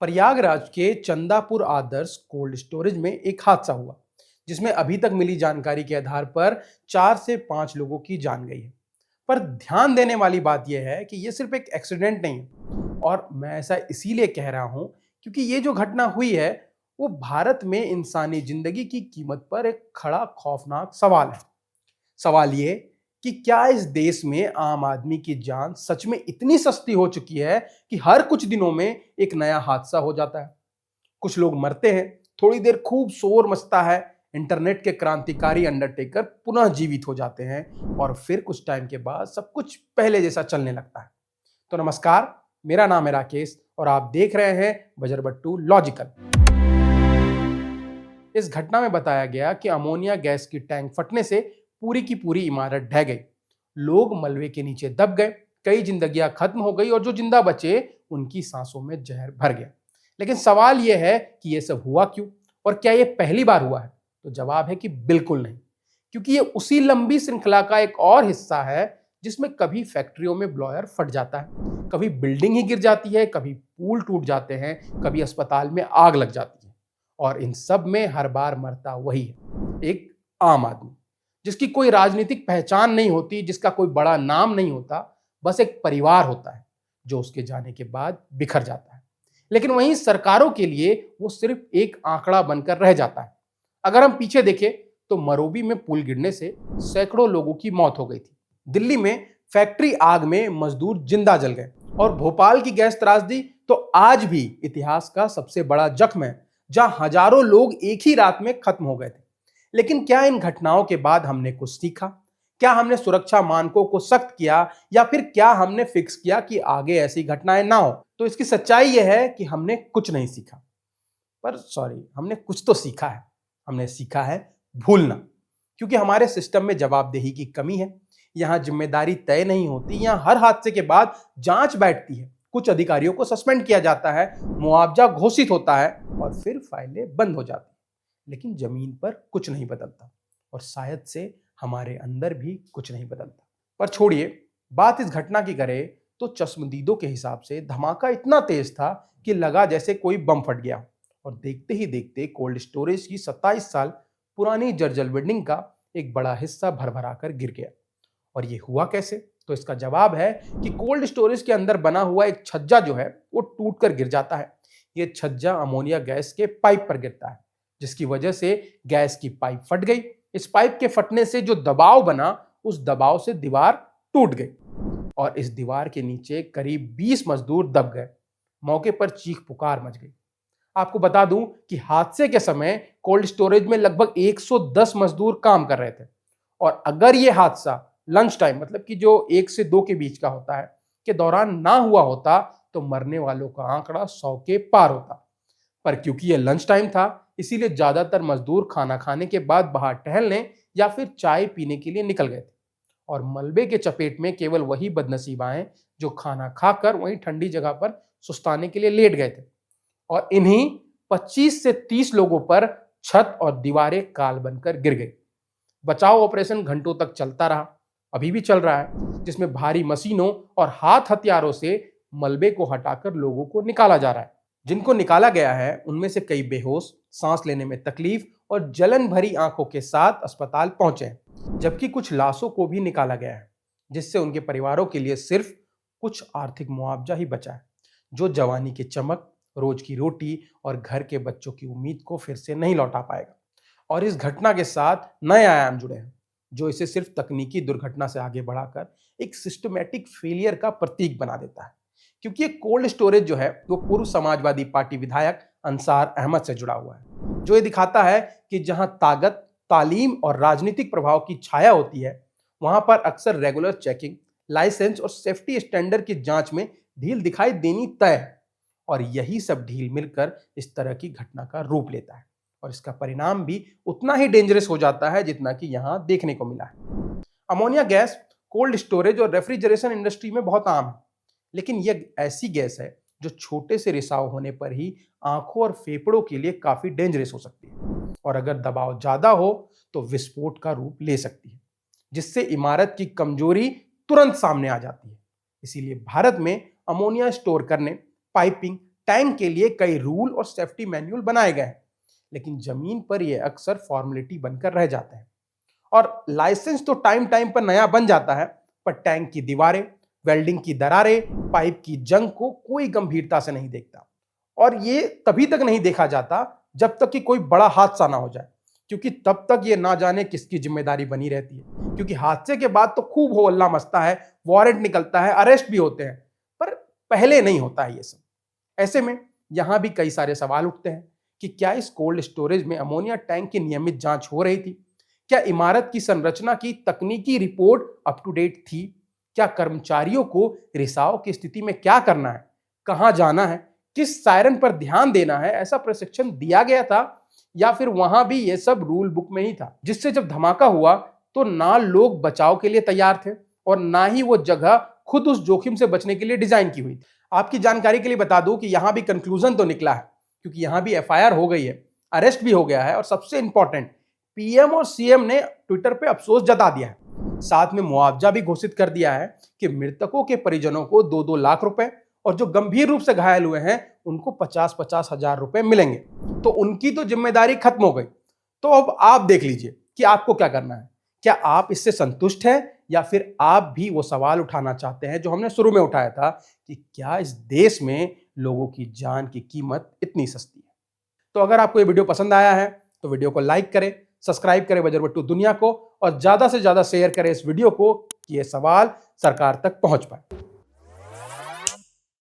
प्रयागराज के चंदापुर आदर्श cold storage में एक हादसा हुआ जिसमें अभी तक मिली जानकारी के आधार पर 4 से 5 लोगों की जान गई है। पर ध्यान देने वाली बात यह है कि यह सिर्फ एक एक्सीडेंट नहीं है, और मैं ऐसा इसीलिए कह रहा हूं क्योंकि ये जो घटना हुई है वो भारत में इंसानी जिंदगी की कीमत पर एक खड़ा खौफनाक सवाल है। सवाल ये कि क्या इस देश में आम आदमी की जान सच में इतनी सस्ती हो चुकी है कि हर कुछ दिनों में एक नया हादसा हो जाता है। कुछ लोग मरते हैं, थोड़ी देर खूब शोर मचता है, इंटरनेट के क्रांतिकारी अंडरटेकर पुनः जीवित हो जाते हैं और फिर कुछ टाइम के बाद सब कुछ पहले जैसा चलने लगता है। तो नमस्कार, मेरा नाम है राकेश और आप देख रहे हैं बजरबट्टू लॉजिकल। इस घटना में बताया गया कि अमोनिया गैस की टैंक फटने से पूरी की पूरी इमारत ढह गई। लोग मलबे के नीचे दब गए, कई जिंदगियां खत्म हो गई और जो जिंदा बचे उनकी सांसों में जहर भर गया। लेकिन सवाल यह है कि यह सब हुआ क्यों और क्या यह पहली बार हुआ है? तो जवाब है कि बिल्कुल नहीं, क्योंकि यह उसी लंबी श्रृंखला का एक और हिस्सा है जिसमें कभी फैक्ट्रियों में ब्लॉयर फट जाता है, कभी बिल्डिंग ही गिर जाती है, कभी पुल टूट जाते हैं, कभी अस्पताल में आग लग जाती है। और इन सब में हर बार मरता वही है, एक आम आदमी जिसकी कोई राजनीतिक पहचान नहीं होती, जिसका कोई बड़ा नाम नहीं होता, बस एक परिवार होता है जो उसके जाने के बाद बिखर जाता है। लेकिन वहीं सरकारों के लिए वो सिर्फ एक आंकड़ा बनकर रह जाता है। अगर हम पीछे देखें तो मरोबी में पुल गिरने से सैकड़ों लोगों की मौत हो गई थी, दिल्ली में फैक्ट्री आग में मजदूर जिंदा जल गए और भोपाल की गैस त्रासदी तो आज भी इतिहास का सबसे बड़ा जख्म है, जहां हजारों लोग एक ही रात में खत्म हो गए थे। लेकिन क्या इन घटनाओं के बाद हमने कुछ सीखा? क्या हमने सुरक्षा मानकों को सख्त किया या फिर क्या हमने फिक्स किया कि आगे ऐसी घटनाएं ना हो? तो इसकी सच्चाई यह है कि हमने कुछ नहीं सीखा, पर हमने कुछ तो सीखा है। हमने सीखा है भूलना, क्योंकि हमारे सिस्टम में जवाबदेही की कमी है। यहाँ जिम्मेदारी तय नहीं होती, यहाँ हर हादसे के बाद जांच बैठती है, कुछ अधिकारियों को सस्पेंड किया जाता है, मुआवजा घोषित होता है और फिर फाइलें बंद हो जाती हैं। लेकिन जमीन पर कुछ नहीं बदलता और शायद से हमारे अंदर भी कुछ नहीं बदलता। पर छोड़िए, बात इस घटना की करें तो चश्मदीदों के हिसाब से धमाका इतना तेज था कि लगा जैसे कोई बम फट गया हो। और देखते ही देखते कोल्ड स्टोरेज की 27 साल पुरानी जर्जर बिल्डिंग का एक बड़ा हिस्सा भरभरा कर गिर गया। और ये हुआ कैसे? तो इसका जवाब है कि कोल्ड स्टोरेज के अंदर बना हुआ एक छज्जा जो है वो टूट कर गिर जाता है। ये छज्जा अमोनिया गैस के पाइप पर गिरता है, जिसकी वजह से गैस की पाइप फट गई। इस पाइप के फटने से जो दबाव बना, उस दबाव से दीवार टूट गई और इस दीवार के नीचे करीब 20 मजदूर दब गए। मौके पर चीख पुकार मच गई। आपको बता दूं कि हादसे के समय कोल्ड स्टोरेज में लगभग 110 मजदूर काम कर रहे थे और अगर यह हादसा लंच टाइम, मतलब कि जो 1 से 2 के बीच का होता है, के दौरान ना हुआ होता तो मरने वालों का आंकड़ा 100 के पार होता। पर क्योंकि यह लंच टाइम था, इसीलिए ज्यादातर मजदूर खाना खाने के बाद बाहर टहलने या फिर चाय पीने के लिए निकल गए थे और मलबे के चपेट में केवल वही बदनसीब आए जो खाना खाकर वहीं ठंडी जगह पर सुस्ताने के लिए लेट गए थे। और इन्हीं 25 से 30 लोगों पर छत और दीवारें काल बनकर गिर गई। बचाव ऑपरेशन घंटों तक चलता रहा, अभी भी चल रहा है, जिसमें भारी मशीनों और हाथ हथियारों से मलबे को हटाकर लोगों को निकाला जा रहा है। जिनको निकाला गया है उनमें से कई बेहोश, सांस लेने में तकलीफ और जलन भरी आंखों के साथ अस्पताल पहुंचे हैं, जबकि कुछ लाशों को भी निकाला गया है, जिससे उनके परिवारों के लिए सिर्फ कुछ आर्थिक मुआवजा ही बचा है, जो जवानी की चमक, रोज की रोटी और घर के बच्चों की उम्मीद को फिर से नहीं लौटा पाएगा। और इस घटना के साथ नए आयाम जुड़े हैं, जो इसे सिर्फ तकनीकी दुर्घटना से आगे बढ़ाकर एक सिस्टमैटिक फेलियर का प्रतीक बना देता है। क्योंकि ये कोल्ड स्टोरेज जो है वो पूर्व समाजवादी पार्टी विधायक अंसार अहमद से जुड़ा हुआ है, जो ये दिखाता है कि जहां ताकत, तालीम और राजनीतिक प्रभाव की छाया होती है, वहां पर अक्सर रेगुलर चेकिंग, लाइसेंस और सेफ्टी स्टैंडर्ड की जांच में ढील दिखाई देनी तय है। और यही सब ढील मिलकर इस तरह की घटना का रूप लेता है और इसका परिणाम भी उतना ही डेंजरस हो जाता है जितना कि यहां देखने को मिला है। अमोनिया गैस कोल्ड स्टोरेज और रेफ्रिजरेशन इंडस्ट्री में बहुत आम है, लेकिन यह ऐसी गैस है जो छोटे से रिसाव होने पर ही आंखों और फेफड़ों के लिए काफी डेंजरस हो सकती है और अगर दबाव ज्यादा हो तो विस्फोट का रूप ले सकती है, जिससे इमारत की कमजोरी तुरंत सामने आ जाती है। इसीलिए भारत में अमोनिया स्टोर करने, पाइपिंग, टैंक के लिए कई रूल और सेफ्टी मैनुअल बनाए गए हैं, लेकिन जमीन पर यह अक्सर फॉर्मेलिटी बनकर रह जाते हैं। और लाइसेंस तो टाइम टाइम पर नया बन जाता है, पर टैंक की दीवारें, वेल्डिंग की दरारें, पाइप की जंग को कोई गंभीरता से नहीं देखता। और ये तभी तक नहीं देखा जाता जब तक कि कोई बड़ा हादसा ना हो जाए, क्योंकि तब तक ये ना जाने किसकी जिम्मेदारी बनी रहती है। क्योंकि हादसे के बाद तो खूब हो हल्ला मचता है, वारंट निकलता है, अरेस्ट भी होते हैं, पर पहले नहीं होता है ये सब। ऐसे में यहां भी कई सारे सवाल उठते हैं कि क्या इस कोल्ड स्टोरेज में अमोनिया टैंक की नियमित जांच हो रही थी? क्या इमारत की संरचना की तकनीकी रिपोर्ट अप टू डेट थी? क्या कर्मचारियों को रिसाव की स्थिति में क्या करना है, कहां जाना है, किस सायरन पर ध्यान देना है, ऐसा प्रशिक्षण दिया गया था? या फिर वहां भी ये सब रूल बुक में ही था, जिससे जब धमाका हुआ तो ना लोग बचाव के लिए तैयार थे और ना ही वो जगह खुद उस जोखिम से बचने के लिए डिजाइन की हुई थी। आपकी जानकारी के लिए बता दूं कि यहां भी कंक्लूजन तो निकला है, क्योंकि यहां भी एफआईआर हो गई है, अरेस्ट भी हो गया है, और सबसे इंपॉर्टेंट, पीएम और सीएम ने ट्विटर पे अफसोस जता दिया है। साथ में मुआवजा भी घोषित कर दिया है कि मृतकों के परिजनों को 2-2 लाख रुपए और जो गंभीर रूप से घायल हुए हैं उनको 50-50 हजार रुपए मिलेंगे। तो उनकी तो जिम्मेदारी खत्म हो गई। तो अब आप देख लीजिए कि आपको क्या करना है। क्या आप इससे संतुष्ट हैं, या फिर आप भी वो सवाल उठाना चाहते हैं जो हमने शुरू में उठाया था कि क्या इस देश में लोगों की जान की कीमत इतनी सस्ती है? तो अगर आपको ये वीडियो पसंद आया है तो वीडियो को लाइक करें, सब्सक्राइब करें बजरबट्टू दुनिया को, और ज्यादा से ज्यादा शेयर करें इस वीडियो को कि ये सवाल सरकार तक पहुंच पाए।